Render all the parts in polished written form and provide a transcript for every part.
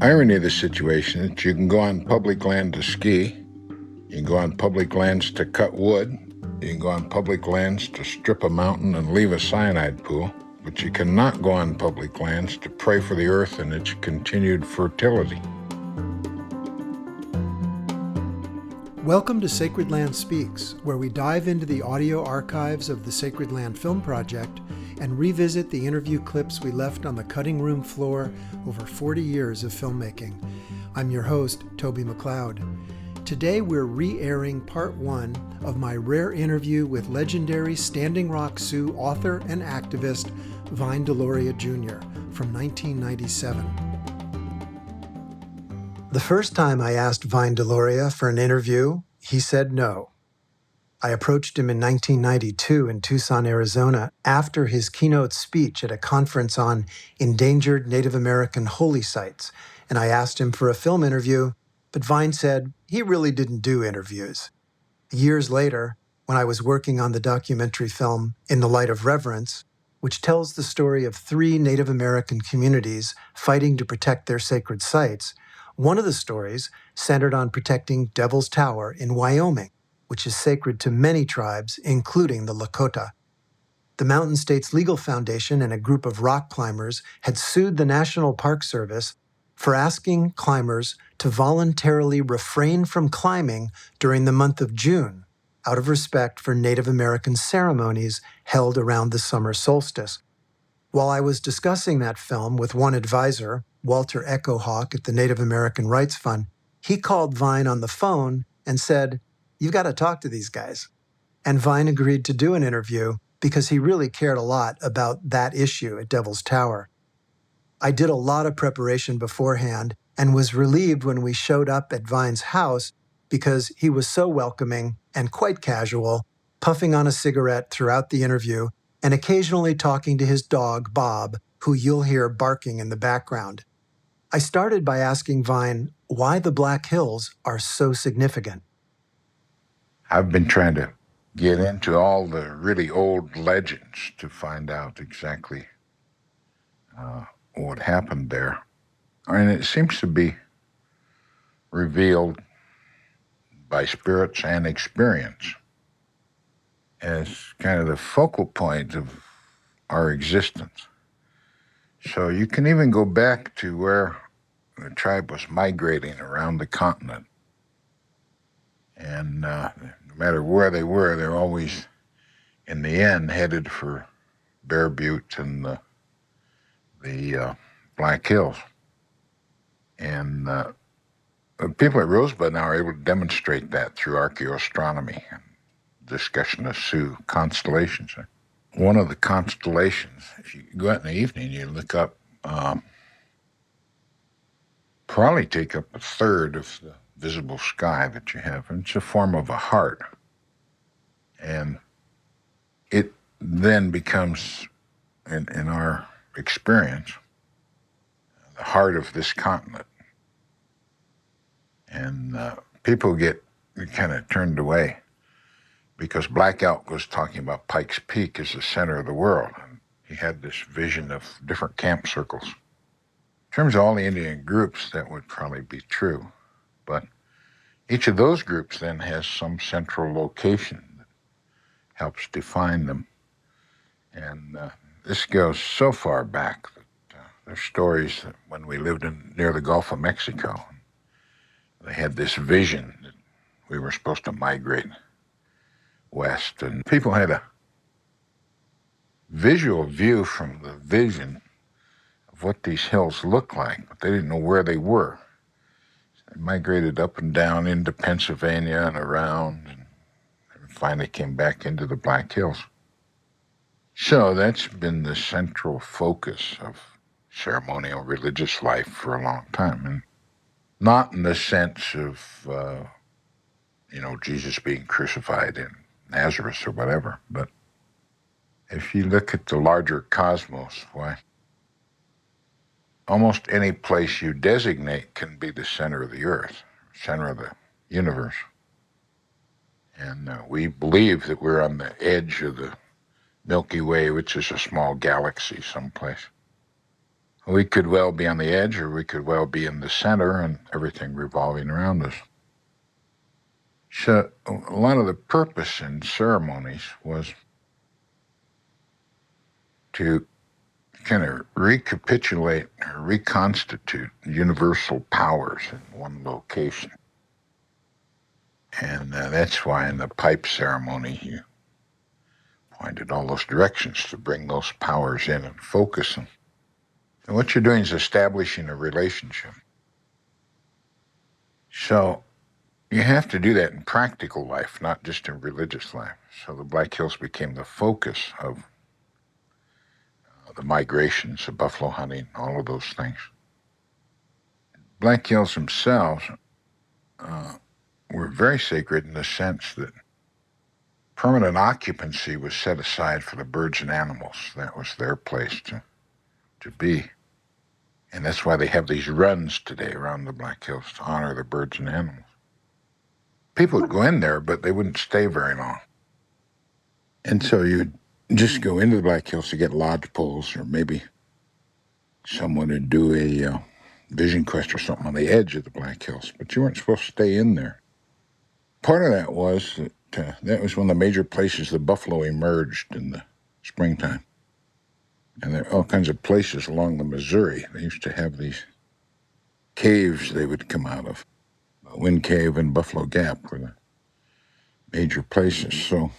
irony of the situation is you can go on public land to ski, you can go on public lands to cut wood, you can go on public lands to strip a mountain and leave a cyanide pool, but you cannot go on public lands to pray for the earth and its continued fertility. Welcome to Sacred Land Speaks, where we dive into the audio archives of the Sacred Land Film Project and revisit the interview clips we left on the cutting room floor over 40 years of filmmaking. I'm your host, Toby McLeod. Today we're re-airing part one of my rare interview with legendary Standing Rock Sioux author and activist Vine Deloria Jr. from 1997. The first time I asked Vine Deloria for an interview, he said no. I approached him in 1992 in Tucson, Arizona, after his keynote speech at a conference on endangered Native American holy sites, and I asked him for a film interview, but Vine said he really didn't do interviews. Years later, when I was working on the documentary film In the Light of Reverence, which tells the story of 3 Native American communities fighting to protect their sacred sites, one of the stories centered on protecting Devil's Tower in Wyoming, which is sacred to many tribes, including the Lakota. The Mountain States Legal Foundation and a group of rock climbers had sued the National Park Service for asking climbers to voluntarily refrain from climbing during the month of June, out of respect for Native American ceremonies held around the summer solstice. While I was discussing that film with one advisor, Walter Echo Hawk at the Native American Rights Fund, he called Vine on the phone and said, "You've got to talk to these guys." And Vine agreed to do an interview because he really cared a lot about that issue at Devil's Tower. I did a lot of preparation beforehand and was relieved when we showed up at Vine's house because he was so welcoming and quite casual, puffing on a cigarette throughout the interview and occasionally talking to his dog, Bob, who you'll hear barking in the background. I started by asking Vine why the Black Hills are so significant. I've been trying to get into all the really old legends to find out exactly what happened there. And it seems to be revealed by spirits and experience as kind of the focal point of our existence. So you can even go back to where the tribe was migrating around the continent. And no matter where they were, they're always, in the end, headed for Bear Butte and the Black Hills. And the people at Rosebud now are able to demonstrate that through archaeoastronomy and discussion of Sioux constellations. One of the constellations, if you go out in the evening, you look up, probably take up a third of the visible sky that you have. And it's a form of a heart. And it then becomes, in our experience, the heart of this continent. And people get kind of turned away because Black Elk was talking about Pikes Peak as the center of the world. And he had this vision of different camp circles. In terms of all the Indian groups, that would probably be true. But each of those groups then has some central location that helps define them. And this goes so far back that there's stories that when we lived near the Gulf of Mexico, they had this vision that we were supposed to migrate west. And people had a visual view from the vision of what these hills looked like, but they didn't know where they were. So they migrated up and down into Pennsylvania and around, and finally came back into the Black Hills. So that's been the central focus of ceremonial religious life for a long time. And not in the sense of, Jesus being crucified in Nazareth or whatever, but if you look at the larger cosmos, why, almost any place you designate can be the center of the earth, center of the universe. And we believe that we're on the edge of the Milky Way, which is a small galaxy someplace. We could well be on the edge, or we could well be in the center and everything revolving around us. So a lot of the purpose in ceremonies was to kind of recapitulate or reconstitute universal powers in one location. And that's why in the pipe ceremony you pointed all those directions to bring those powers in and focus them. And what you're doing is establishing a relationship. So you have to do that in practical life, not just in religious life. So the Black Hills became the focus of the migrations, the buffalo hunting, all of those things. Black Hills themselves were very sacred in the sense that permanent occupancy was set aside for the birds and animals. That was their place to be. And that's why they have these runs today around the Black Hills to honor the birds and animals. People would go in there, but they wouldn't stay very long. And so you'd just go into the Black Hills to get lodge poles, or maybe someone would do a vision quest or something on the edge of the Black Hills, but you weren't supposed to stay in there. Part of that was that that was one of the major places the buffalo emerged in the springtime. And there are all kinds of places along the Missouri. They used to have these caves they would come out of. Wind Cave and Buffalo Gap were the major places. So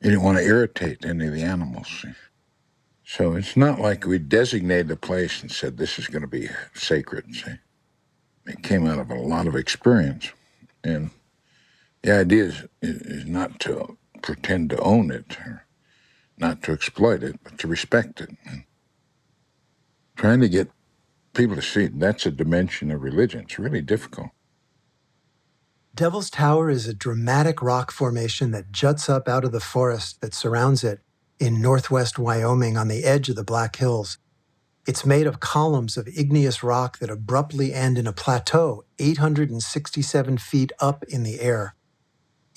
you didn't want to irritate any of the animals. See? So it's not like we designated a place and said this is going to be sacred. See? It came out of a lot of experience. And the idea is not to pretend to own it or not to exploit it, but to respect it. And trying to get people to see that's a dimension of religion. It's really difficult. Devil's Tower is a dramatic rock formation that juts up out of the forest that surrounds it in northwest Wyoming on the edge of the Black Hills. It's made of columns of igneous rock that abruptly end in a plateau 867 feet up in the air.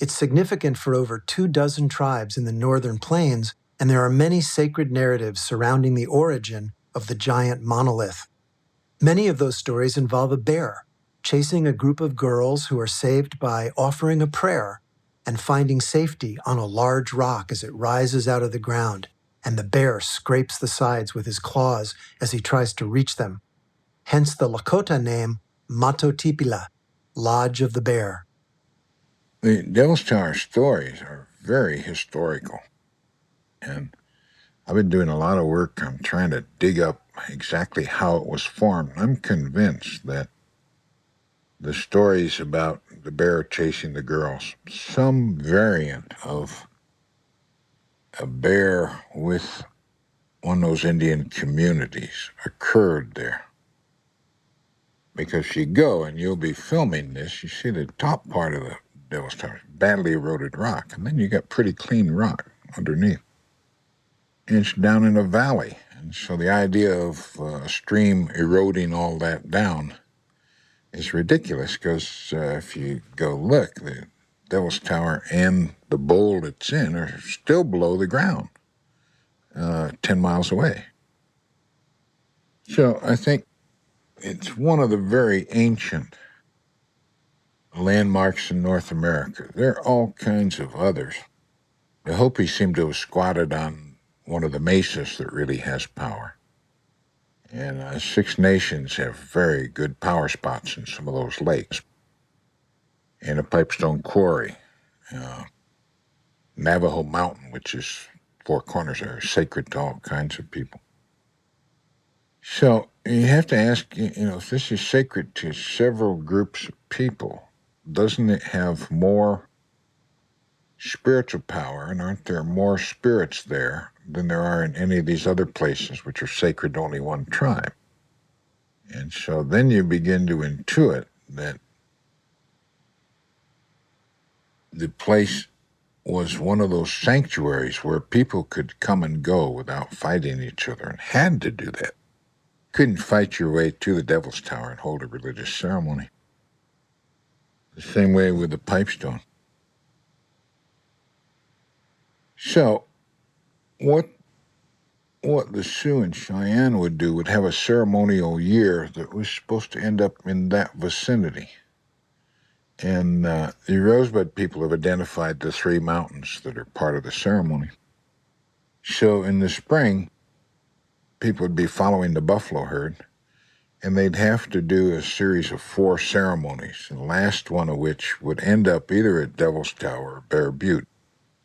It's significant for over 24 tribes in the northern plains, and there are many sacred narratives surrounding the origin of the giant monolith. Many of those stories involve a bear chasing a group of girls who are saved by offering a prayer and finding safety on a large rock as it rises out of the ground, and the bear scrapes the sides with his claws as he tries to reach them. Hence the Lakota name Matotipila, Lodge of the Bear. The Devil's Tower stories are very historical. And I've been doing a lot of work. I'm trying to dig up exactly how it was formed. I'm convinced that the stories about the bear chasing the girls, some variant of a bear with one of those Indian communities occurred there. Because you go and you'll be filming this, you see the top part of the Devil's Tower, badly eroded rock, and then you got pretty clean rock underneath. And it's down in a valley. And so the idea of a stream eroding all that down is ridiculous, because if you go look, the Devil's Tower and the bowl it's in are still below the ground, 10 miles away. So I think it's one of the very ancient landmarks in North America. There are all kinds of others. The Hopi seem to have squatted on one of the mesas that really has power. And Six Nations have very good power spots in some of those lakes. And a Pipestone Quarry, Navajo Mountain, which is Four Corners, are sacred to all kinds of people. So you have to ask, if this is sacred to several groups of people, doesn't it have more spiritual power, and aren't there more spirits there than there are in any of these other places which are sacred to only one tribe? And so then you begin to intuit that the place was one of those sanctuaries where people could come and go without fighting each other, and had to do that. Couldn't fight your way to the Devil's Tower and hold a religious ceremony. The same way with the Pipestone. So what what the Sioux and Cheyenne would have a ceremonial year that was supposed to end up in that vicinity. And the Rosebud people have identified the 3 mountains that are part of the ceremony. So in the spring, people would be following the buffalo herd, and they'd have to do a series of 4 ceremonies, the last one of which would end up either at Devil's Tower or Bear Butte,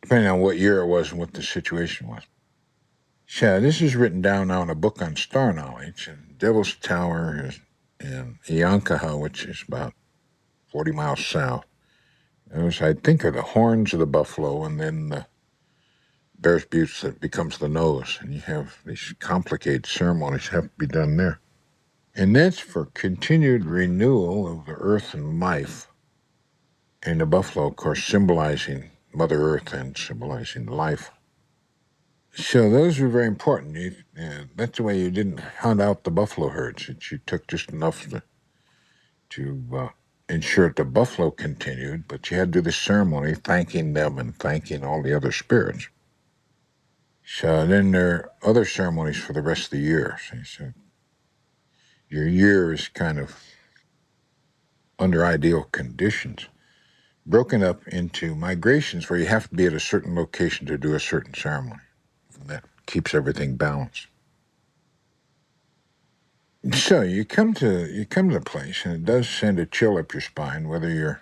depending on what year it was and what the situation was. So this is written down now in a book on star knowledge, and Devil's Tower is in Eonkaha, which is about 40 miles south. Those, I think, are the horns of the buffalo, and then the Bear's Butte that becomes the nose, and you have these complicated ceremonies that have to be done there. And that's for continued renewal of the earth and life. And the buffalo, of course, symbolizing Mother Earth and symbolizing life. So those were very important. That's the way you didn't hunt out the buffalo herds. You took just enough to ensure that the buffalo continued, but you had to do the ceremony thanking them and thanking all the other spirits. So then there are other ceremonies for the rest of the year. So your year is kind of under ideal conditions, broken up into migrations where you have to be at a certain location to do a certain ceremony. And that keeps everything balanced. So you come to the place, and it does send a chill up your spine, whether you're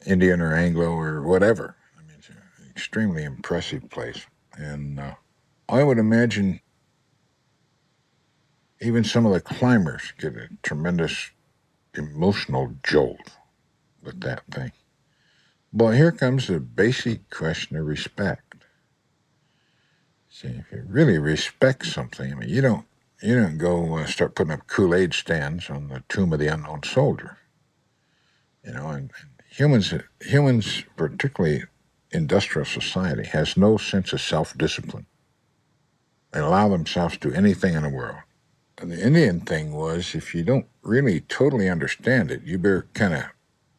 Indian or Anglo or whatever. I mean, it's an extremely impressive place. And I would imagine even some of the climbers get a tremendous emotional jolt with that thing. But here comes the basic question of respect. See, if you really respect something, I mean, you don't go start putting up Kool-Aid stands on the tomb of the unknown soldier. And humans, particularly industrial society, has no sense of self-discipline. They allow themselves to do anything in the world. And the Indian thing was, if you don't really totally understand it, you better kind of,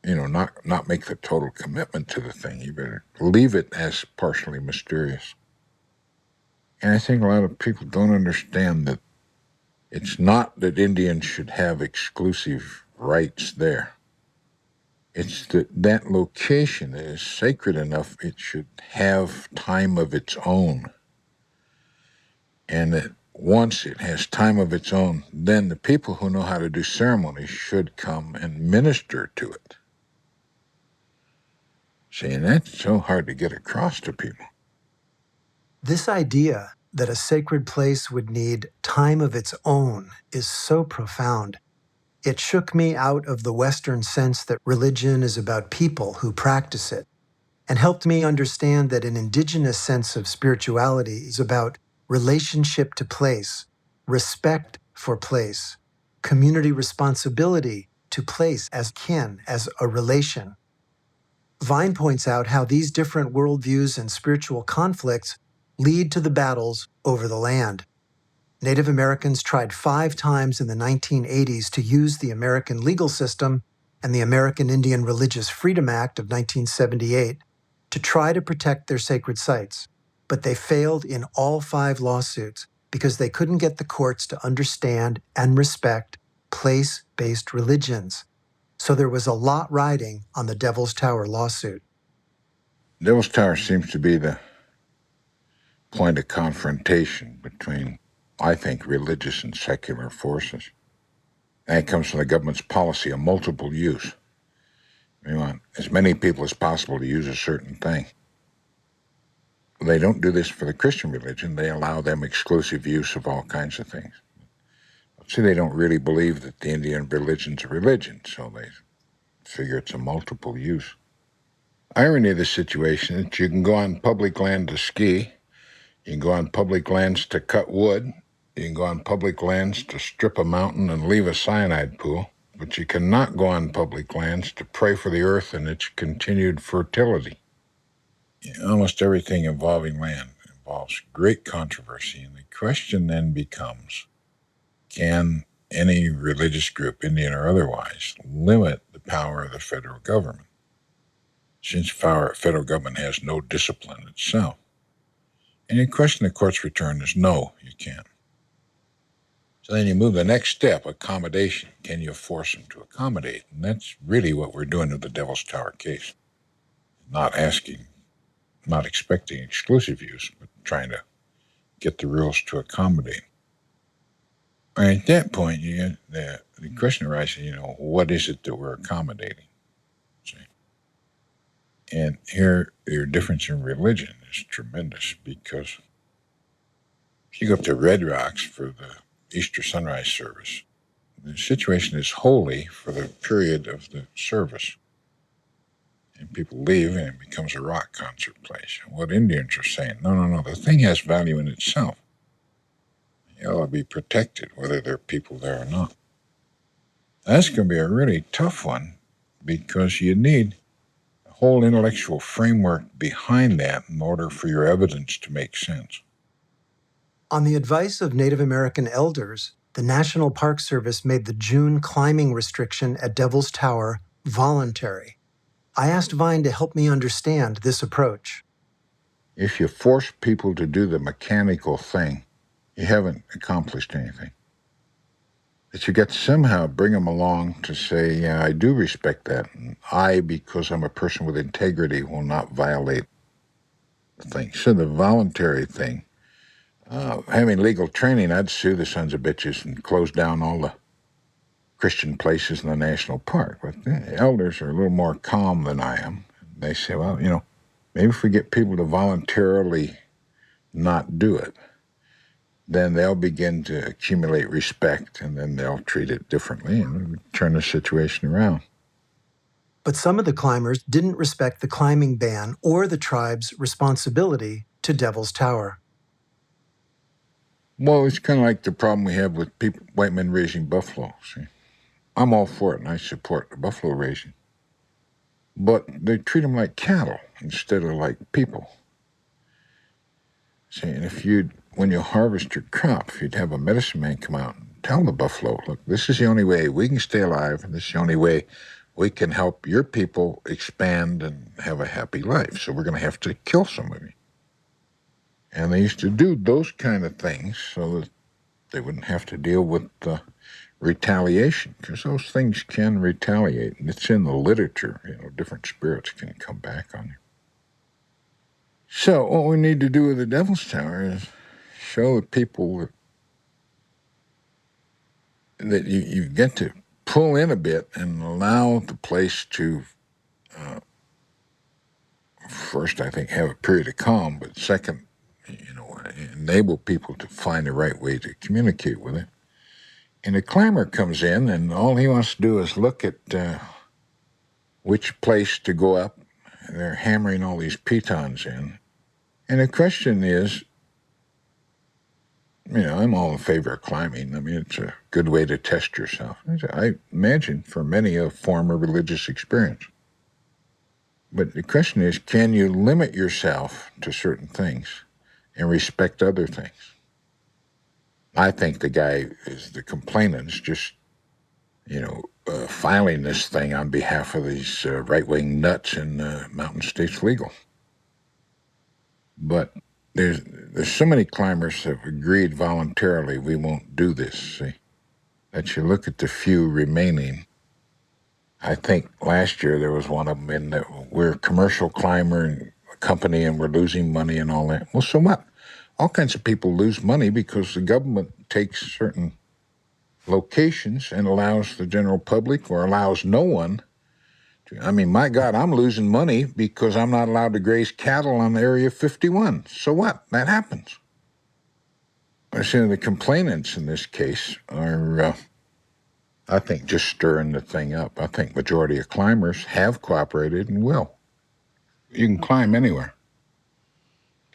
not make the total commitment to the thing. You better leave it as partially mysterious. And I think a lot of people don't understand that it's not that Indians should have exclusive rights there. It's that location is sacred enough it should have time of its own. And that once it has time of its own, then the people who know how to do ceremonies should come and minister to it. See, and that's so hard to get across to people. This idea that a sacred place would need time of its own is so profound. It shook me out of the Western sense that religion is about people who practice it, and helped me understand that an indigenous sense of spirituality is about relationship to place, respect for place, community responsibility to place as kin, as a relation. Vine points out how these different worldviews and spiritual conflicts lead to the battles over the land. Native Americans tried 5 times in the 1980s to use the American legal system and the American Indian Religious Freedom Act of 1978 to try to protect their sacred sites, but they failed in all 5 lawsuits because they couldn't get the courts to understand and respect place-based religions. So there was a lot riding on the Devil's Tower lawsuit. Devil's Tower seems to be the point of confrontation between, I think, religious and secular forces. And it comes from the government's policy of multiple use. We want as many people as possible to use a certain thing. They don't do this for the Christian religion. They allow them exclusive use of all kinds of things. See, they don't really believe that the Indian religion's a religion, so they figure it's a multiple use. Irony of the situation is that you can go on public land to ski, you can go on public lands to cut wood, you can go on public lands to strip a mountain and leave a cyanide pool, but you cannot go on public lands to pray for the earth and its continued fertility. Almost everything involving land involves great controversy, and the question then becomes, can any religious group, Indian or otherwise, limit the power of the federal government? Since the federal government has no discipline itself. And the question the courts return is no, you can't. So then you move the next step, accommodation. Can you force them to accommodate? And that's really what we're doing with the Devil's Tower case. Not expecting exclusive use, but trying to get the rules to accommodate. And at that point, the question arises, what is it that we're accommodating? See? And here, your difference in religion is tremendous, because if you go up to Red Rocks for the Easter sunrise service, the situation is holy for the period of the service. And people leave and it becomes a rock concert place. And what Indians are saying, no, the thing has value in itself. It ought to be protected, whether there are people there or not. That's going to be a really tough one, because you need a whole intellectual framework behind that in order for your evidence to make sense. On the advice of Native American elders, the National Park Service made the June climbing restriction at Devil's Tower voluntary. I asked Vine to help me understand this approach. If you force people to do the mechanical thing, you haven't accomplished anything. But you got to somehow bring them along to say, yeah, I do respect that. And I, because I'm a person with integrity, will not violate the thing. So the voluntary thing, having legal training, I'd sue the sons of bitches and close down all the Christian places in the national park. But the elders are a little more calm than I am. They say, well, maybe if we get people to voluntarily not do it, then they'll begin to accumulate respect, and then they'll treat it differently, and we turn the situation around. But some of the climbers didn't respect the climbing ban or the tribe's responsibility to Devil's Tower. Well, it's kind of like the problem we have with white men raising buffalo. See, I'm all for it, and I support the buffalo raising. But they treat them like cattle instead of like people. See, and when you harvest your crop, if you'd have a medicine man come out and tell the buffalo, look, this is the only way we can stay alive, and this is the only way we can help your people expand and have a happy life. So we're going to have to kill some of you. And they used to do those kind of things so that they wouldn't have to deal with retaliation, because those things can retaliate. And it's in the literature, different spirits can come back on you. So what we need to do with the Devil's Tower is show the people that you get to pull in a bit and allow the place to, first, I think, have a period of calm, but second, enable people to find the right way to communicate with it. And the climber comes in, and all he wants to do is look at which place to go up. And they're hammering all these pitons in. And the question is, I'm all in favor of climbing. I mean, it's a good way to test yourself. I imagine for many a form of religious experience. But the question is, can you limit yourself to certain things and respect other things? I think the guy is the complainant's just, filing this thing on behalf of these right-wing nuts in Mountain States Legal. But there's so many climbers have agreed voluntarily we won't do this, see, that you look at the few remaining. I think last year there was one of them in that we're a commercial climber and a company and we're losing money and all that. Well, so what? All kinds of people lose money because the government takes certain locations and allows the general public or allows no one to. I mean, my God, I'm losing money because I'm not allowed to graze cattle on Area 51. So what? That happens. I say the complainants in this case are, I think, just stirring the thing up. I think majority of climbers have cooperated and will. You can climb anywhere.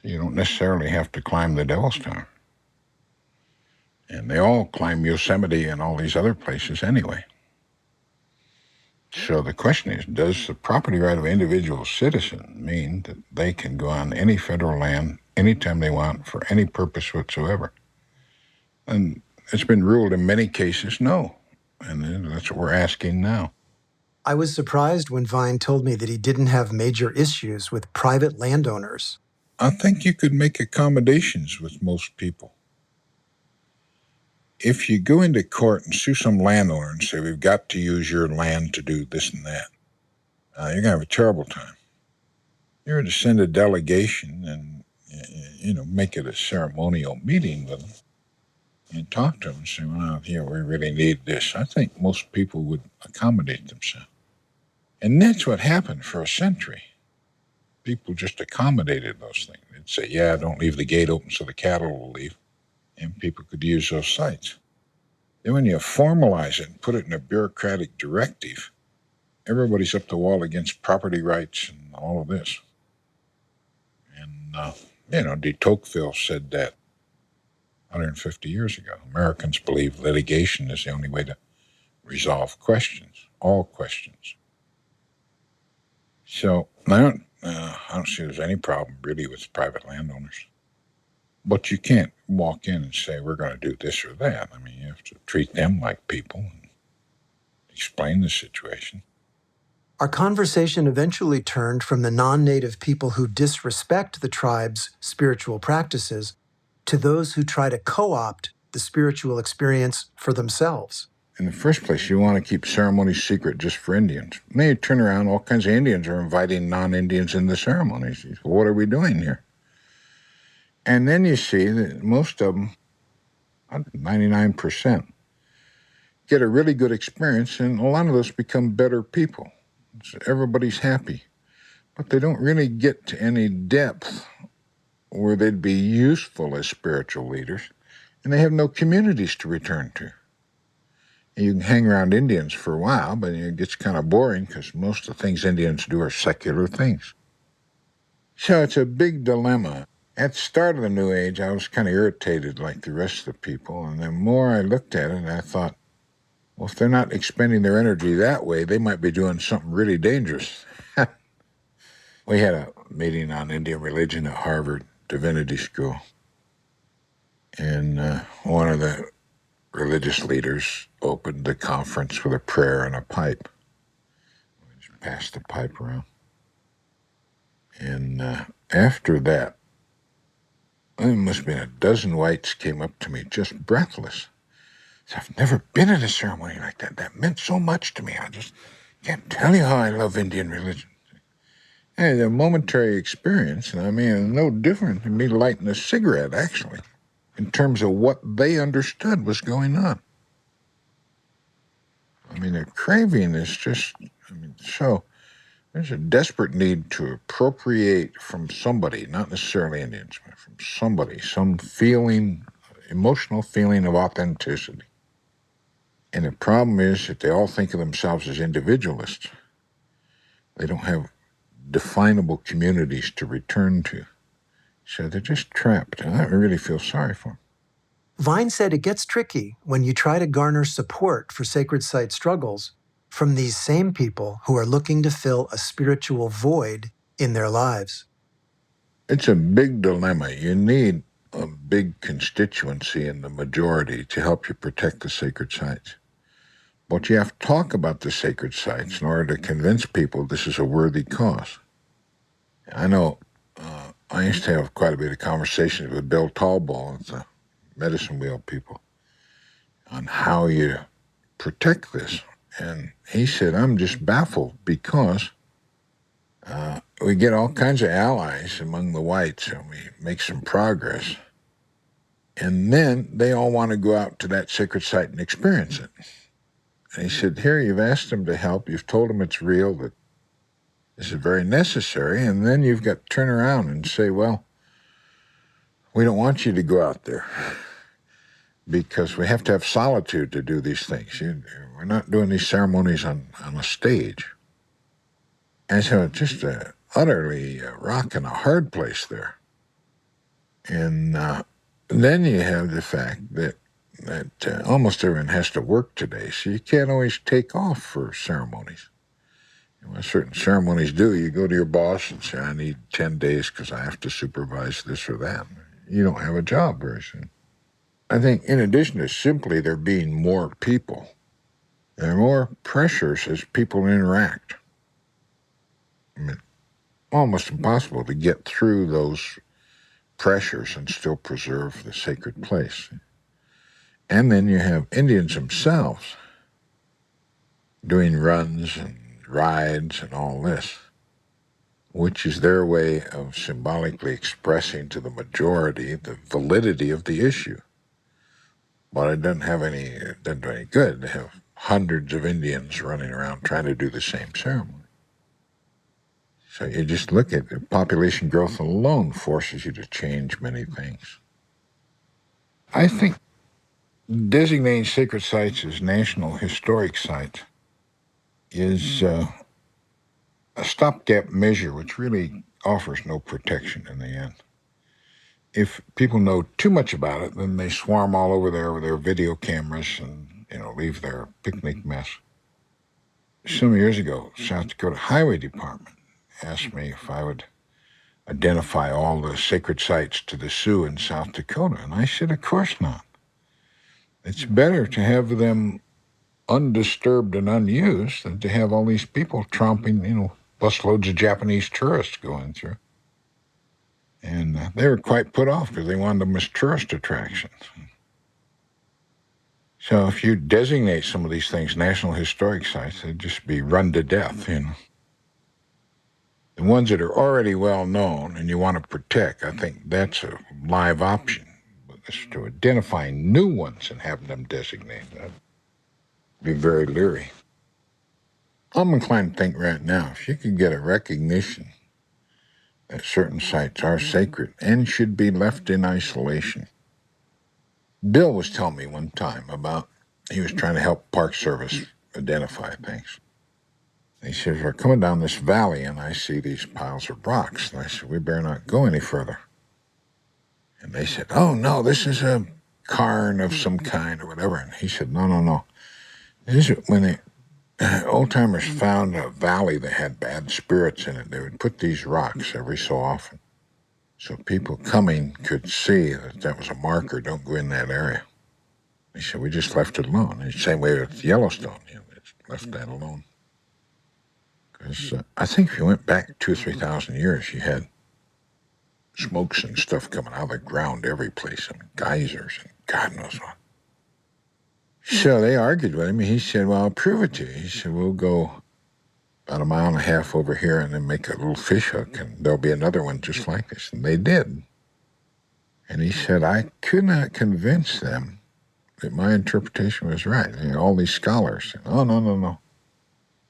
You don't necessarily have to climb the Devil's Tower. And they all climb Yosemite and all these other places anyway. So the question is, does the property right of an individual citizen mean that they can go on any federal land anytime they want for any purpose whatsoever? And it's been ruled in many cases no. And that's what we're asking now. I was surprised when Vine told me that he didn't have major issues with private landowners. I think you could make accommodations with most people. If you go into court and sue some landowner and say, we've got to use your land to do this and that, you're going to have a terrible time. You're to send a delegation and, make it a ceremonial meeting with them and talk to them and say, well, here, we really need this. I think most people would accommodate themselves. And that's what happened for a century. People just accommodated those things. They'd say, yeah, don't leave the gate open so the cattle will leave. And people could use those sites. Then when you formalize it and put it in a bureaucratic directive, everybody's up the wall against property rights and all of this. And, de Tocqueville said that 150 years ago. Americans believe litigation is the only way to resolve questions, all questions. So I don't see there's any problem really with private landowners. But you can't walk in and say, we're going to do this or that. I mean, you have to treat them like people and explain the situation. Our conversation eventually turned from the non-native people who disrespect the tribe's spiritual practices to those who try to co-opt the spiritual experience for themselves. In the first place, you want to keep ceremonies secret just for Indians. And then you turn around, all kinds of Indians are inviting non-Indians in the ceremonies. You say, well, what are we doing here? And then you see that most of them, 99%, get a really good experience, and a lot of those become better people. So everybody's happy. But they don't really get to any depth where they'd be useful as spiritual leaders, and they have no communities to return to. And you can hang around Indians for a while, but it gets kind of boring because most of the things Indians do are secular things. So it's a big dilemma. At the start of the New Age, I was kind of irritated like the rest of the people, and the more I looked at it, I thought, well, if they're not expending their energy that way, they might be doing something really dangerous. We had a meeting on Indian religion at Harvard Divinity School, and one of the religious leaders opened the conference with a prayer and a pipe. We just passed the pipe around. And after that, there must have been a dozen whites came up to me just breathless. So I've never been in a ceremony like that. That meant so much to me. I just can't tell you how I love Indian religion. And a momentary experience, and I mean, no different than me lighting a cigarette, actually, in terms of what they understood was going on. I mean, the craving is just, so there's a desperate need to appropriate from somebody, not necessarily Indians, but from somebody, some feeling, emotional feeling of authenticity. And the problem is that they all think of themselves as individualists. They don't have definable communities to return to. So they're just trapped, and I really feel sorry for them. Vine said it gets tricky when you try to garner support for sacred site struggles from these same people who are looking to fill a spiritual void in their lives. It's a big dilemma. You need a big constituency in the majority to help you protect the sacred sites. But you have to talk about the sacred sites in order to convince people this is a worthy cause. I know I used to have quite a bit of conversations with Bill Tallball, the medicine wheel people, on how you protect this. And he said, I'm just baffled because we get all kinds of allies among the whites and we make some progress. And then they all want to go out to that sacred site and experience it. And he said, here, you've asked them to help. You've told them it's real, that this is very necessary. And then you've got to turn around and say, well, we don't want you to go out there because we have to have solitude to do these things. We're not doing these ceremonies on a stage. And so it's just utterly a rock and a hard place there. And then you have the fact that almost everyone has to work today, so you can't always take off for ceremonies. And when certain ceremonies do, you go to your boss and say, I need 10 days because I have to supervise this or that. You don't have a job very soon. I think in addition to simply there being more people, there are more pressures as people interact. I mean, almost impossible to get through those pressures and still preserve the sacred place. And then you have Indians themselves doing runs and rides and all this, which is their way of symbolically expressing to the majority the validity of the issue. But it doesn't do any good to have hundreds of Indians running around trying to do the same ceremony. So you just look at it, population growth alone forces you to change many things. I think designating sacred sites as national historic sites is a stopgap measure which really offers no protection in the end. If people know too much about it, then they swarm all over there with their video cameras and, leave their picnic mess. Some years ago, South Dakota Highway Department asked me if I would identify all the sacred sites to the Sioux in South Dakota, and I said, of course not. It's better to have them undisturbed and unused than to have all these people tromping, busloads of Japanese tourists going through. And they were quite put off because they wanted them as tourist attractions. So if you designate some of these things national historic sites, they'd just be run to death, The ones that are already well known and you want to protect, I think that's a live option. But as to identifying new ones and having them designated, I'd be very leery. I'm inclined to think right now, if you could get a recognition that certain sites are sacred and should be left in isolation. Bill was telling me one time he was trying to help Park Service identify things. He says, we're coming down this valley and I see these piles of rocks. And I said, we better not go any further. And they said, oh, no, this is a cairn of some kind or whatever. And he said, no. This is when the old-timers found a valley that had bad spirits in it. They would put these rocks every so often so people coming could see that was a marker, don't go in that area. He said, we just left it alone. And the same way with Yellowstone, they just left that alone. Because I think if you went back 2,000 or 3,000 years, you had smokes and stuff coming out of the ground every place, and geysers and God knows what. So they argued with him. He said, well, I'll prove it to you. He said, we'll go about 1.5 miles over here and then make a little fish hook, and there'll be another one just like this. And they did. And he said, I could not convince them that my interpretation was right. All these scholars said, oh, no.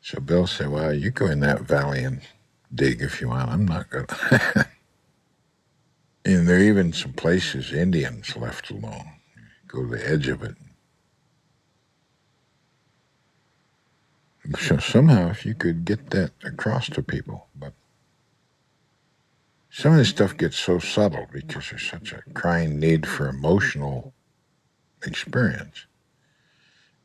So Bill said, well, you go in that valley and dig if you want. I'm not going to. And there are even some places Indians left alone. Go to the edge of it. So somehow, if you could get that across to people, but some of this stuff gets so subtle because there's such a crying need for emotional experience.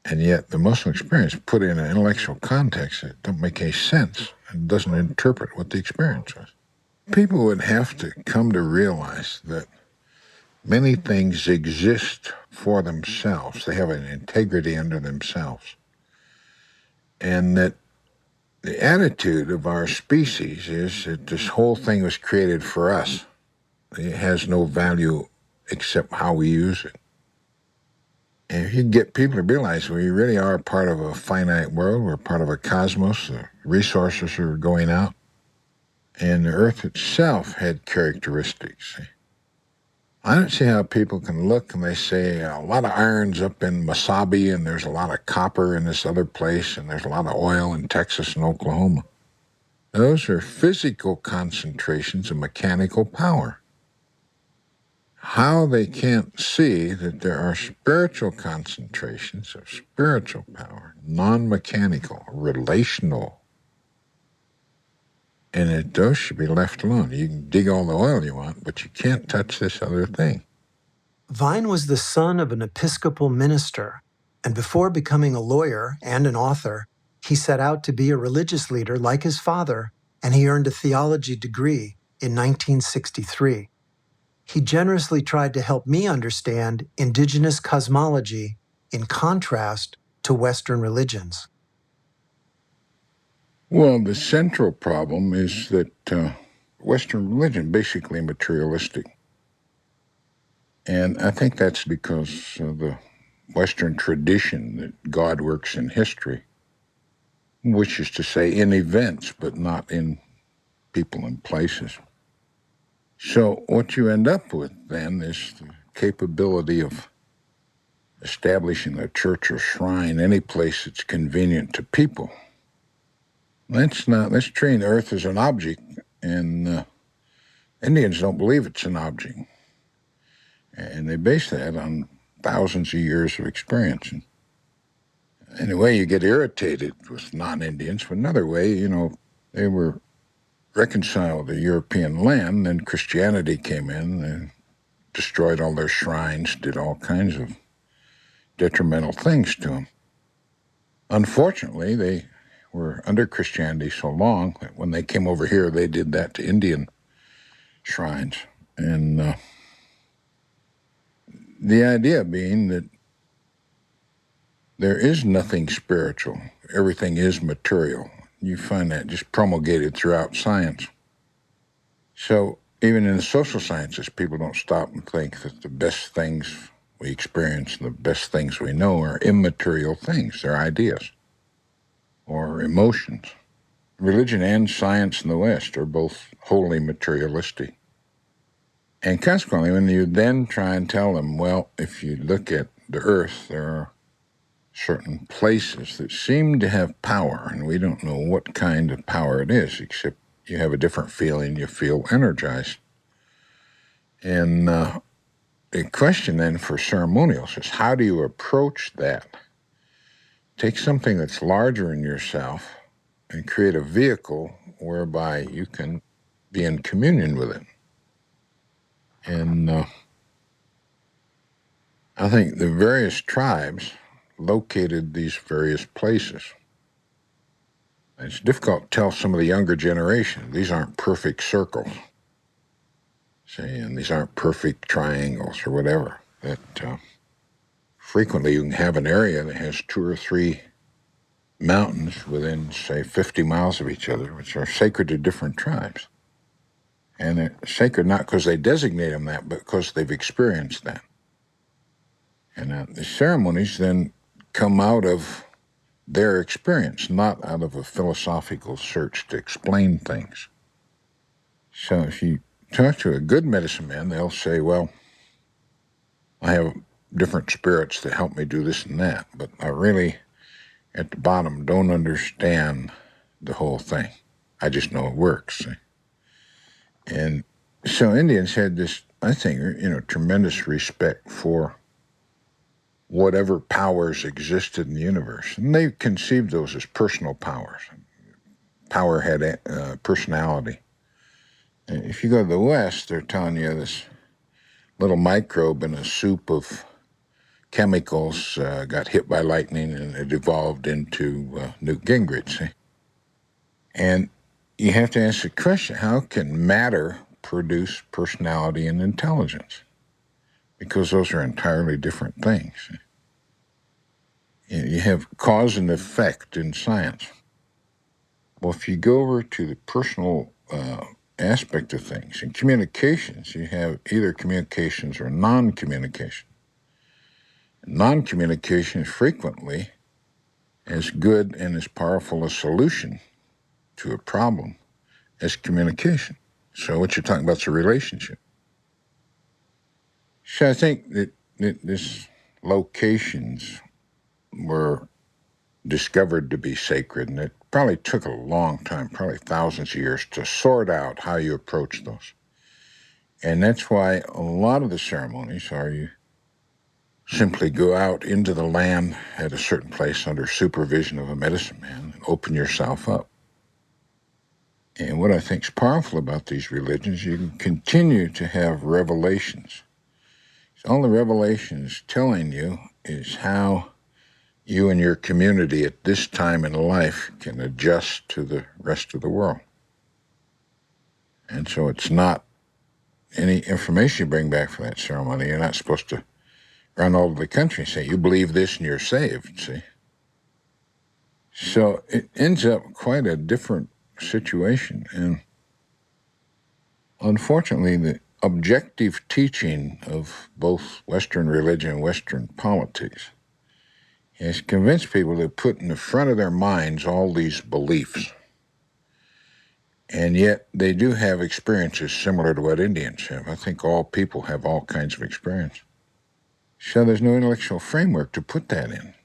And yet the emotional experience put in an intellectual context that don't make any sense and doesn't interpret what the experience was. People would have to come to realize that many things exist for themselves. They have an integrity unto themselves. And that the attitude of our species is that this whole thing was created for us. It has no value except how we use it. And if you can get people to realize we really are part of a finite world, we're part of a cosmos, the resources are going out, and the Earth itself had characteristics. I don't see how people can look and they say a lot of iron's up in Wasabi and there's a lot of copper in this other place and there's a lot of oil in Texas and Oklahoma. Those are physical concentrations of mechanical power. How they can't see that there are spiritual concentrations of spiritual power, non-mechanical, relational, and that those should be left alone. You can dig all the oil you want, but you can't touch this other thing. Vine was the son of an Episcopal minister, and before becoming a lawyer and an author, he set out to be a religious leader like his father, and he earned a theology degree in 1963. He generously tried to help me understand indigenous cosmology in contrast to Western religions. Well, the central problem is that Western religion basically materialistic. And I think that's because of the Western tradition that God works in history, which is to say in events, but not in people and places. So what you end up with then is the capability of establishing a church or shrine any place that's convenient to people. Let's treat the earth as an object, and Indians don't believe it's an object. And they base that on thousands of years of experience. And in a way, you get irritated with non-Indians, but another way, they were reconciled to European land, then Christianity came in and destroyed all their shrines, did all kinds of detrimental things to them. Unfortunately, they were under Christianity so long that when they came over here, they did that to Indian shrines. And the idea being that there is nothing spiritual. Everything is material. You find that just promulgated throughout science. So even in the social sciences, people don't stop and think that the best things we experience and the best things we know are immaterial things. They're ideas or emotions. Religion and science in the West are both wholly materialistic. And consequently, when you then try and tell them, well, if you look at the earth, there are certain places that seem to have power, and we don't know what kind of power it is, except you have a different feeling, you feel energized. And the question then for ceremonials is, how do you approach that? Take something that's larger in yourself and create a vehicle whereby you can be in communion with it. And I think the various tribes located these various places. It's difficult to tell some of the younger generation, these aren't perfect circles, say, and these aren't perfect triangles or whatever. That frequently you can have an area that has 2 or 3 mountains within, say, 50 miles of each other, which are sacred to different tribes. And they're sacred not because they designate them that, but because they've experienced that. And the ceremonies then come out of their experience, not out of a philosophical search to explain things. So if you talk to a good medicine man, they'll say, well, I have different spirits that help me do this and that, but I really, at the bottom, don't understand the whole thing. I just know it works. See? And so Indians had this, I think, tremendous respect for whatever powers existed in the universe. And they conceived those as personal powers. Power had personality. And if you go to the West, they're telling you this little microbe in a soup of chemicals got hit by lightning and it evolved into Newt Gingrich. See? And you have to ask the question, how can matter produce personality and intelligence? Because those are entirely different things. You have cause and effect in science. Well, if you go over to the personal aspect of things, in communications, you have either communications or non-communication. Non-communication is frequently as good and as powerful a solution to a problem as communication. So what you're talking about is a relationship. So I think that these locations were discovered to be sacred, and it probably took a long time, probably thousands of years, to sort out how you approach those. And that's why a lot of the ceremonies are you simply go out into the land at a certain place under supervision of a medicine man and open yourself up. And what I think is powerful about these religions, you can continue to have revelations. All the revelation is telling you is how you and your community at this time in life can adjust to the rest of the world. And so it's not any information you bring back from that ceremony. You're not supposed to run all over the country and say, you believe this and you're saved, see? So it ends up quite a different situation. And unfortunately, objective teaching of both Western religion and Western politics has convinced people to put in the front of their minds all these beliefs. And yet they do have experiences similar to what Indians have. I think all people have all kinds of experience. So there's no intellectual framework to put that in.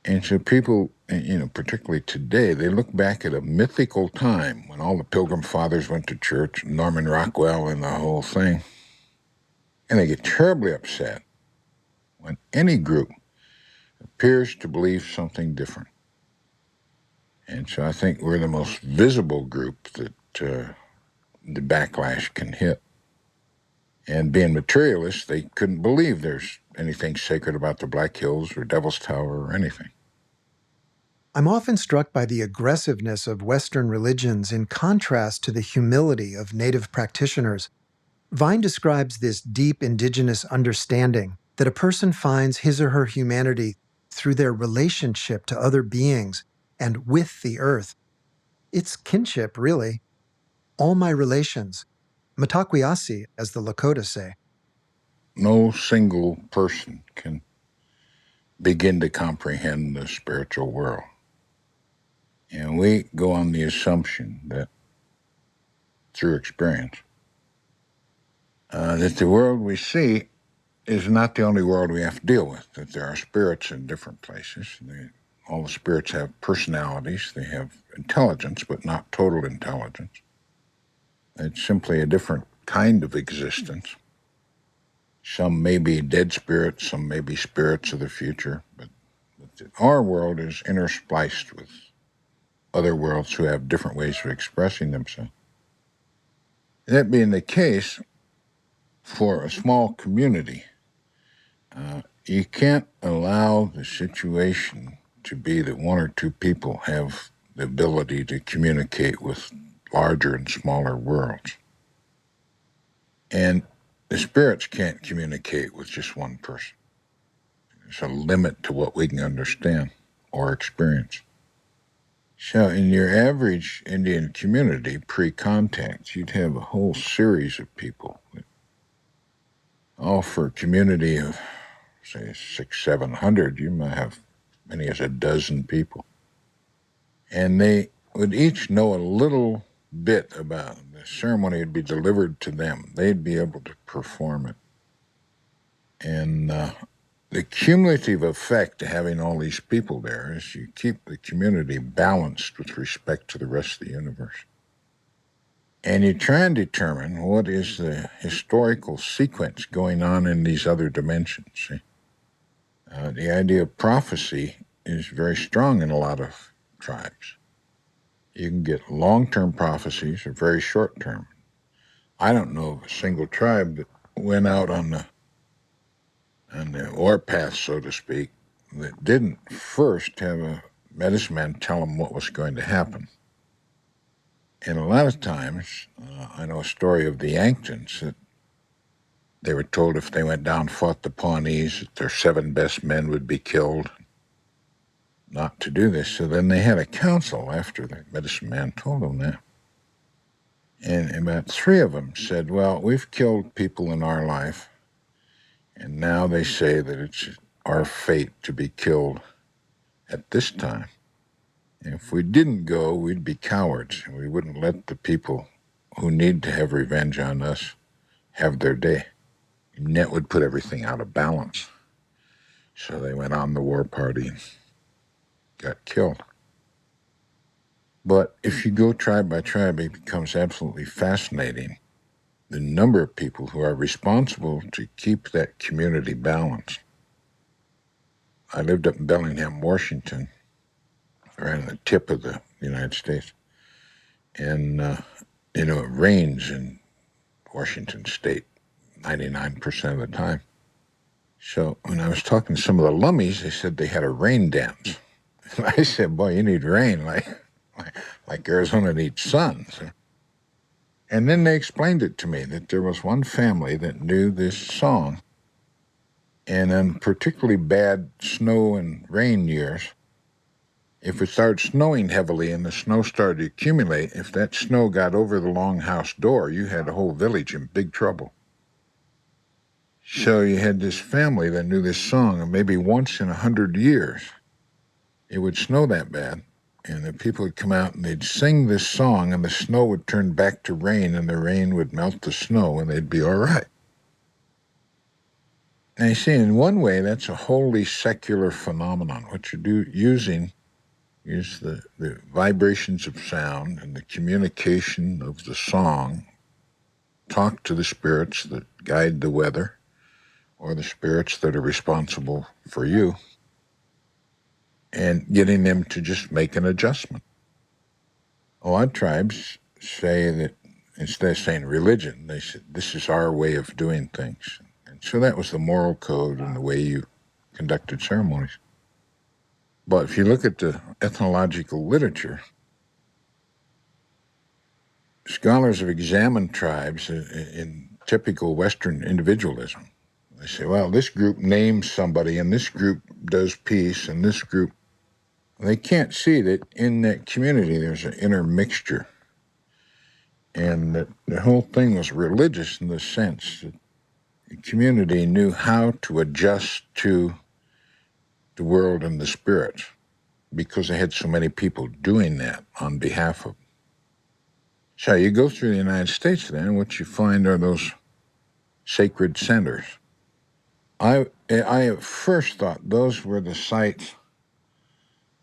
And so people, particularly today, they look back at a mythical time when all the Pilgrim Fathers went to church, Norman Rockwell and the whole thing, and they get terribly upset when any group appears to believe something different. And so I think we're the most visible group that the backlash can hit. And being materialists, they couldn't believe there's anything sacred about the Black Hills or Devil's Tower or anything. I'm often struck by the aggressiveness of Western religions in contrast to the humility of Native practitioners. Vine describes this deep indigenous understanding that a person finds his or her humanity through their relationship to other beings and with the earth. It's kinship, really. All my relations. Mataquiasi, as the Lakota say. No single person can begin to comprehend the spiritual world. And we go on the assumption that, through experience, that the world we see is not the only world we have to deal with, that there are spirits in different places. All the spirits have personalities, they have intelligence, but not total intelligence. It's simply a different kind of existence. Some may be dead spirits, some may be spirits of the future, but our world is interspliced with other worlds who have different ways of expressing themselves. That being the case, for a small community, you can't allow the situation to be that one or two people have the ability to communicate with larger and smaller worlds. And the spirits can't communicate with just one person. There's a limit to what we can understand or experience. So in your average Indian community, pre-contact, you'd have a whole series of people, all for a community of, say, 600-700, you might have many as a dozen people. And they would each know a little bit about the ceremony would be delivered to them. They'd be able to perform it. And the cumulative effect of having all these people there is you keep the community balanced with respect to the rest of the universe. And you try and determine what is the historical sequence going on in these other dimensions. See? The idea of prophecy is very strong in a lot of tribes. You can get long-term prophecies or very short-term. I don't know of a single tribe that went out on the warpath, so to speak, that didn't first have a medicine man tell them what was going to happen. And a lot of times, I know a story of the Yanktons that they were told if they went down and fought the Pawnees, that their 7 best men would be killed, not to do this. So then they had a council after the medicine man told them that. And about 3 of them said, well, we've killed people in our life, and now they say that it's our fate to be killed at this time. And if we didn't go, we'd be cowards, and we wouldn't let the people who need to have revenge on us have their day. And that would put everything out of balance. So they went on the war party and got killed. But if you go tribe by tribe, it becomes absolutely fascinating the number of people who are responsible to keep that community balanced. I lived up in Bellingham, Washington, right on the tip of the United States. And, it rains in Washington State 99% of the time. So when I was talking to some of the Lummies, they said they had a rain dance. And I said, boy, you need rain like Arizona needs sun. So, and then they explained it to me that there was one family that knew this song. And on particularly bad snow and rain years, If it started snowing heavily and the snow started to accumulate, if that snow got over the longhouse door, you had the whole village in big trouble. So you had this family that knew this song, and maybe once in 100 years, it would snow that bad, and the people would come out and they'd sing this song, and the snow would turn back to rain, and the rain would melt the snow, and they'd be all right. And you see, in one way, that's a wholly secular phenomenon. What you're using is the vibrations of sound and the communication of the song. Talk to the spirits that guide the weather, or the spirits that are responsible for you, and getting them to just make an adjustment. A lot of tribes say that instead of saying religion, they said, this is our way of doing things. And so that was the moral code and the way you conducted ceremonies. But if you look at the ethnological literature, scholars have examined tribes in typical Western individualism. They say, well, this group names somebody, and this group does peace, and this group. They can't see that in that community there's an intermixture, and that the whole thing was religious in the sense that the community knew how to adjust to the world and the spirits because they had so many people doing that on behalf of them. So you go through the United States then, and what you find are those sacred centers. I at first thought those were the sites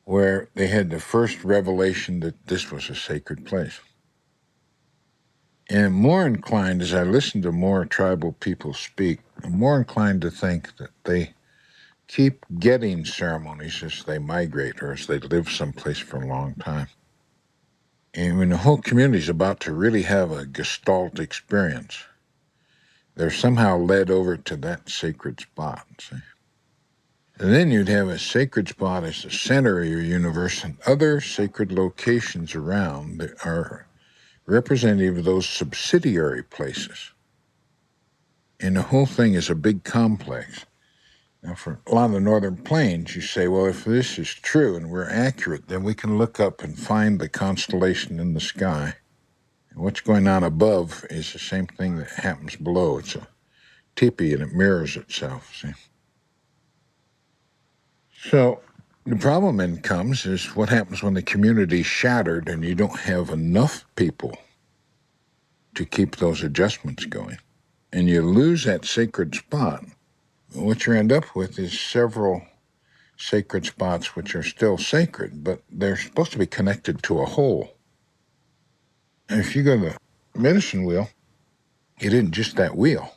where they had the first revelation that this was a sacred place. And more inclined, as I listen to more tribal people speak, I'm more inclined to think that they keep getting ceremonies as they migrate or as they live someplace for a long time. And when the whole community is about to really have a gestalt experience, they're somehow led over to that sacred spot. See? And then you'd have a sacred spot as the center of your universe, and other sacred locations around that are representative of those subsidiary places. And the whole thing is a big complex. Now, for a lot of the northern plains, you say, well, if this is true and we're accurate, then we can look up and find the constellation in the sky. And what's going on above is the same thing that happens below. It's a teepee, and it mirrors itself, see? So the problem then comes is what happens when the community's shattered and you don't have enough people to keep those adjustments going. And you lose that sacred spot. What you end up with is several sacred spots which are still sacred, but they're supposed to be connected to a whole. And if you go to the medicine wheel, it isn't just that wheel.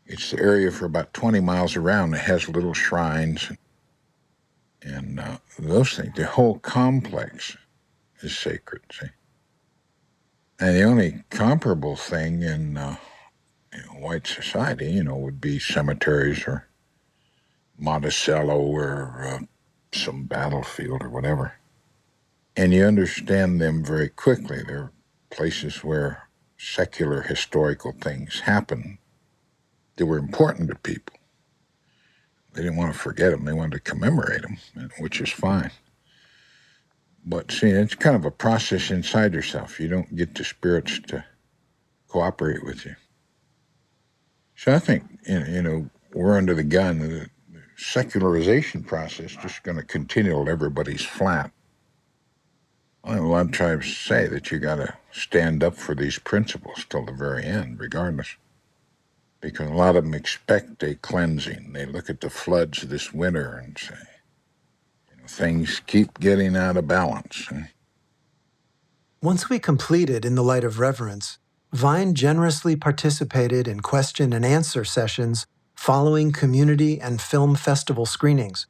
It's the area for about 20 miles around that has little shrines and those things. The whole complex is sacred, see? And the only comparable thing in white society, would be cemeteries or Monticello or some battlefield or whatever. And you understand them very quickly. They're places where secular historical things happen that were important to people. They didn't want to forget them. They wanted to commemorate them, which is fine. But see, it's kind of a process inside yourself. You don't get the spirits to cooperate with you. So I think, we're under the gun. The secularization process is just going to continue till everybody's flat. Well, a lot of tribes say that you got to stand up for these principles till the very end, regardless. Because a lot of them expect a cleansing. They look at the floods this winter and say, things keep getting out of balance. Once we completed In the Light of Reverence, Vine generously participated in question and answer sessions following community and film festival screenings.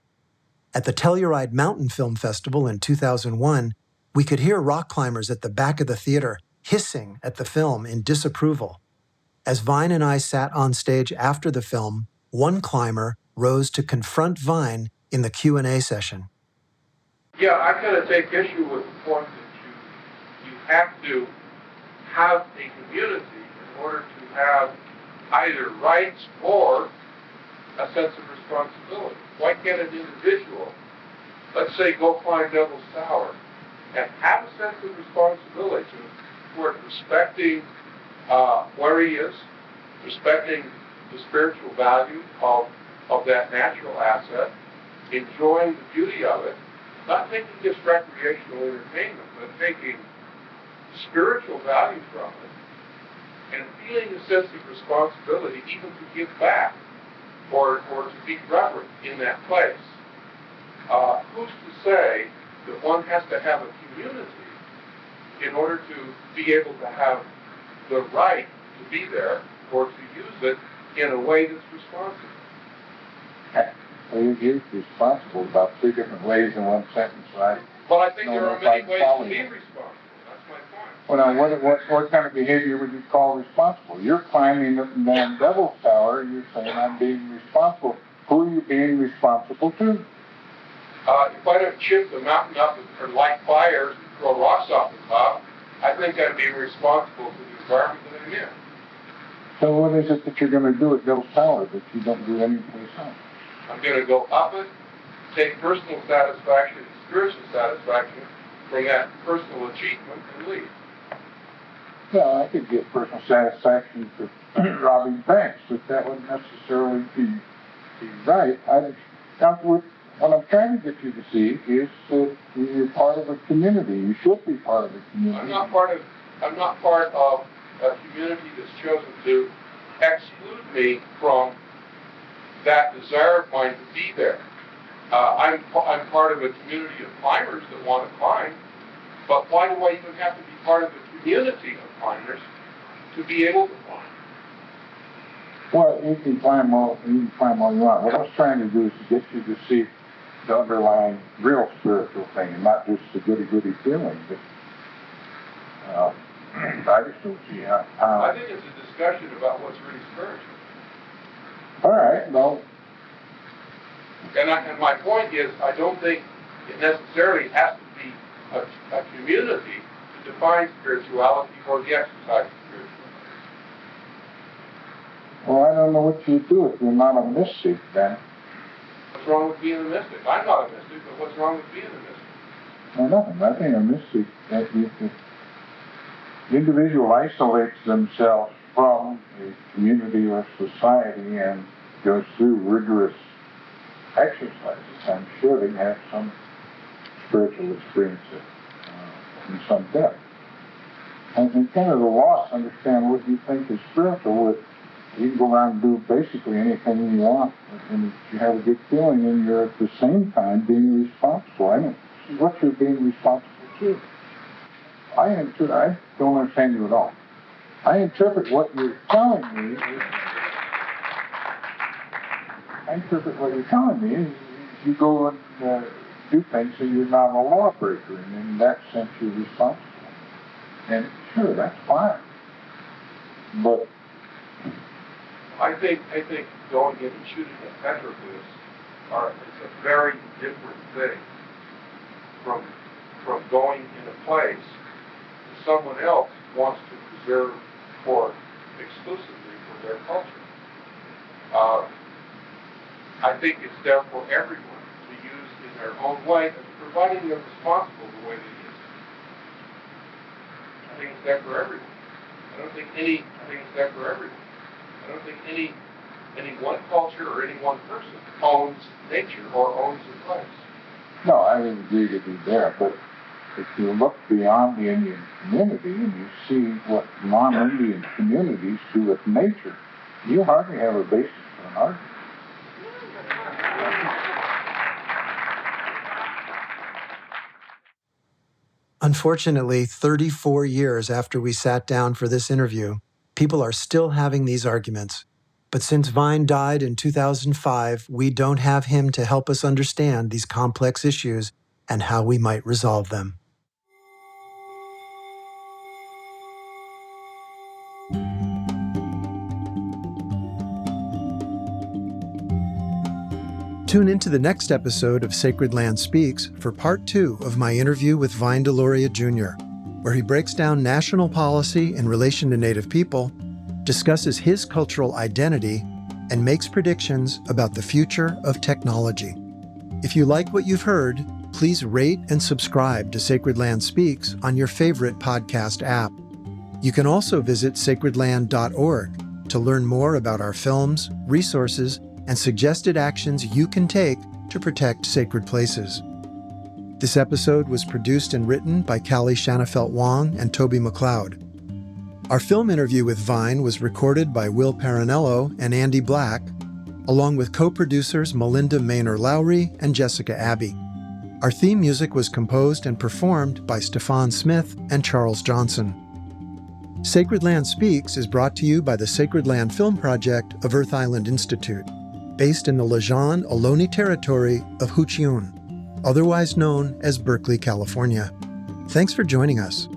At the Telluride Mountain Film Festival in 2001, we could hear rock climbers at the back of the theater hissing at the film in disapproval. As Vine and I sat on stage after the film, one climber rose to confront Vine in the Q&A session. Yeah, I kind of take issue with the point that you have to have a community in order to have either rights or a sense of responsibility. Why can't an individual let's say, go climb Devil's Tower, and have a sense of responsibility toward respecting where he is, respecting the spiritual value of that natural asset, enjoying the beauty of it, not taking just recreational entertainment, but taking spiritual value from it, and feeling a sense of responsibility even to give back or to be reverent in that place. Who's to say that one has to have a community in order to be able to have the right to be there or to use it in a way that's responsible? Well, you used responsible about 3 different ways in one sentence, right? Well, I think there are many ways to be responsible. That's my point. Well, now, what kind of behavior would you call responsible? You're climbing the damn Devil's Tower, and you're saying I'm being responsible. Who are you being responsible to? If I don't chip the mountain up or light fires and throw rocks off the top, I think I'm being responsible for the environment that I'm in. So what is it that you're going to do at Devil's Tower that you don't do anyplace else? I'm going to go up it, take personal satisfaction and spiritual satisfaction from that personal achievement, and leave. Well, I could get personal satisfaction for robbing banks, but that wouldn't necessarily be right. What I'm trying to get you to see is that you're part of a community. You should be part of a community. I'm not part of a community that's chosen to exclude me from that desire of mine to be there. I'm part of a community of climbers that want to climb, but why do I even have to be part of a community of climbers to be able to climb? Well, you can climb all you want. What I was trying to do is to get you to see the underlying real spiritual thing, and not just the goody-goody feeling. But I just don't see how. I think it's a discussion about what's really spiritual. All right, well. And my point is, I don't think it necessarily has to be a community to define spirituality or the exercise of spirituality. Well, I don't know what you do if you're not a mystic, then. What's wrong with being a mystic? I'm not a mystic, but what's wrong with being a mystic? Well, nothing. I think a mystic, the individual isolates themselves from a community or society and goes through rigorous exercises. I'm sure they have some spiritual experience in some depth. And kind of the lost understand what you think is spiritual. You can go around and do basically anything you want, and if you have a good feeling, and you're at the same time being responsible. I mean, this is what you're being responsible to. I don't understand you at all. I interpret what you're telling me is you go and do things so you're not a lawbreaker, and in that sense you're responsible. And sure, that's fine. But I think going in and shooting at petroglyphs is a very different thing from going in a place that someone else wants to preserve exclusively for their culture. I think it's there for everyone to use in their own way, and providing they're responsible the way they use it. I think it's there for everyone. I think it's there for everyone. I don't think any one culture or any one person owns nature or owns a place. no, I would agree to be there, but if you look beyond the Indian community and you see what non-Indian communities do with nature, you hardly have a basis for an argument. Unfortunately, 34 years after we sat down for this interview, people are still having these arguments. But since Vine died in 2005, we don't have him to help us understand these complex issues and how we might resolve them. Tune into the next episode of Sacred Land Speaks for part 2 of my interview with Vine Deloria Jr., where he breaks down national policy in relation to Native people, discusses his cultural identity, and makes predictions about the future of technology. If you like what you've heard, please rate and subscribe to Sacred Land Speaks on your favorite podcast app. You can also visit sacredland.org to learn more about our films, resources, and suggested actions you can take to protect sacred places. This episode was produced and written by Callie, Shanafelt, Wong, and Toby McLeod. Our film interview with Vine was recorded by Will Parrinello and Andy Black, along with co-producers Malinda, Maynor, Lowery, and Jessica Abbe. Our theme music was composed and performed by Stefan Smith and Charles Johnson. Sacred Land Speaks is brought to you by the Sacred Land Film Project of Earth Island Institute, based in the Lejeune Ohlone territory of Huchiun, otherwise known as Berkeley, California. Thanks for joining us.